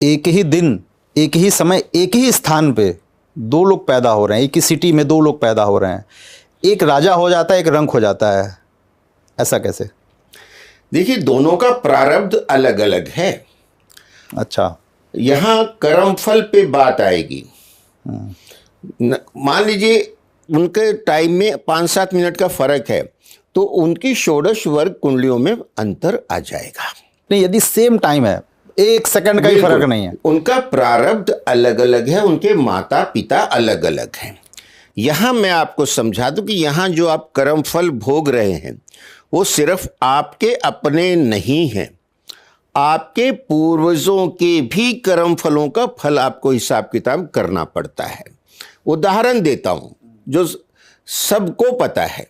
एक ही दिन, एक ही समय, एक ही स्थान पे दो लोग पैदा हो रहे हैं, एक ही सिटी में दो लोग पैदा हो रहे हैं, एक राजा हो जाता है, एक रंक हो जाता है, ऐसा कैसे? देखिए, दोनों का प्रारब्ध अलग अलग है। अच्छा, यहां कर्मफल पे बात आएगी। मान लीजिए उनके टाइम में 5-7 मिनट का फर्क है, तो उनकी षोडश वर्ग कुंडलियों में अंतर आ जाएगा। नहीं, यदि सेम टाइम है, 1 सेकंड का ही फर्क नहीं है, उनका प्रारब्ध अलग अलग है, उनके माता पिता अलग अलग हैं। यहां मैं आपको समझा दूं कि यहां जो आप कर्मफल भोग रहे हैं वो सिर्फ आपके अपने नहीं हैं, आपके पूर्वजों के भी कर्म फलों का फल आपको हिसाब किताब करना पड़ता है। उदाहरण देता हूं जो सबको पता है।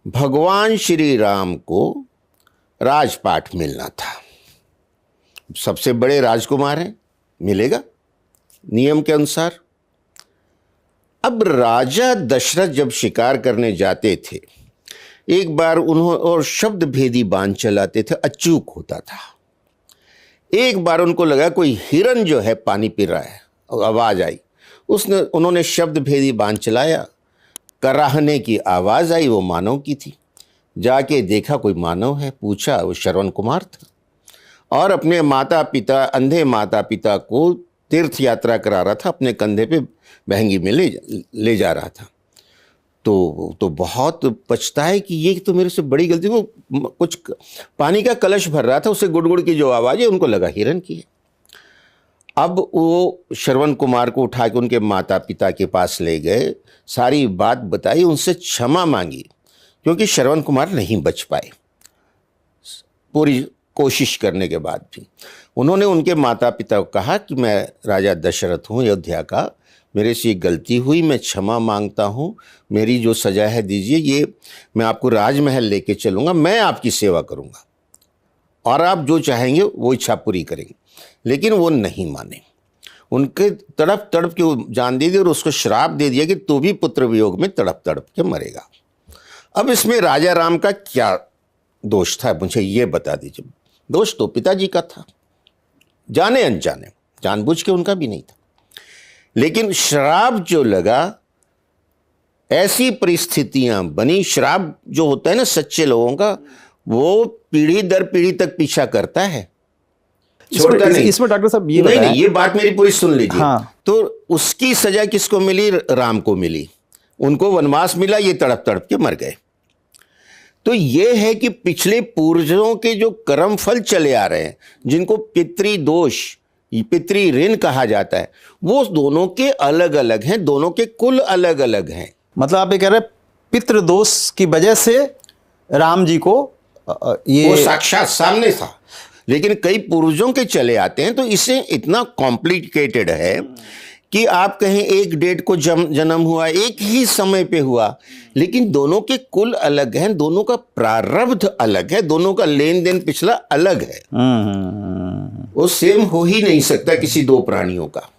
भगवान श्री राम को राजपाट मिलना था, सबसे बड़े राजकुमार हैं, मिलेगा नियम के अनुसार। अब राजा दशरथ जब शिकार करने जाते थे, एक बार उन्होंने और शब्द भेदी बाण चलाते थे, अचूक होता था। एक बार उनको लगा कोई हिरन जो है पानी पी रहा है, और आवाज आई, उन्होंने शब्द भेदी बाण चलाया, कराहने की आवाज आई, वो मानव की थी। जाके देखा कोई मानव है, पूछा, वो श्रवण कुमार था, और अपने माता पिता, अंधे माता पिता को तीर्थ यात्रा करा रहा था, अपने कंधे पे बहंगी में ले जा रहा था। तो बहुत पछताए कि ये तो मेरे से बड़ी गलती। वो कुछ पानी का कलश भर रहा था, उससे गुड़गुड़ की जो आवाज़ है उनको लगा हिरन की है। अब वो श्रवण कुमार को उठा के उनके माता पिता के पास ले गए, सारी बात बताई, उनसे क्षमा मांगी, क्योंकि श्रवण कुमार नहीं बच पाए पूरी कोशिश करने के बाद भी। उन्होंने उनके माता पिता को कहा कि मैं राजा दशरथ हूँ अयोध्या का, मेरे से गलती हुई, मैं क्षमा मांगता हूँ, मेरी जो सजा है दीजिए, ये मैं आपको राजमहल लेके चलूँगा, मैं आपकी सेवा करूँगा और आप जो चाहेंगे वो इच्छा पूरी करेंगे। लेकिन वो नहीं माने, उनके तड़प तड़प के जान दे दी और उसको श्राप दे दिया कि तू भी पुत्र वियोग में तड़प तड़प के मरेगा। अब इसमें राजा राम का क्या दोष था, मुझे ये बता दीजिए। दोष तो पिताजी का था, जाने अनजाने, जानबूझ के उनका भी नहीं था। लेकिन श्राप जो लगा, ऐसी परिस्थितियां बनी, श्राप जो होता है ना सच्चे लोगों का, वो पीढ़ी दर पीढ़ी तक पीछा करता है, छोड़ता नहीं। इसमें डॉक्टर साहब ये नहीं, ये बात मेरी पूरी सुन लीजिए। हाँ। तो उसकी सजा किसको मिली? राम को मिली, उनको वनवास मिला, ये तड़प तड़प के मर गए। तो ये है कि पिछले पूर्वजों के जो कर्म फल चले आ रहे हैं, जिनको पितृदोष, पितृ ऋण कहा जाता है, वो दोनों के अलग अलग हैं, दोनों के कुल अलग अलग हैं। मतलब आप ये कह रहे हैं पितृदोष की वजह से राम जी को ये वो साक्षात सामने था, लेकिन कई पूर्वजों के चले आते हैं। तो इसे इतना कॉम्प्लिकेटेड है कि आप कहें एक डेट को जन्म हुआ, एक ही समय पे हुआ, लेकिन दोनों के कुल अलग हैं, दोनों का प्रारब्ध अलग है, दोनों का लेन देन पिछला अलग है। वो सेम हो ही नहीं सकता किसी दो प्राणियों का।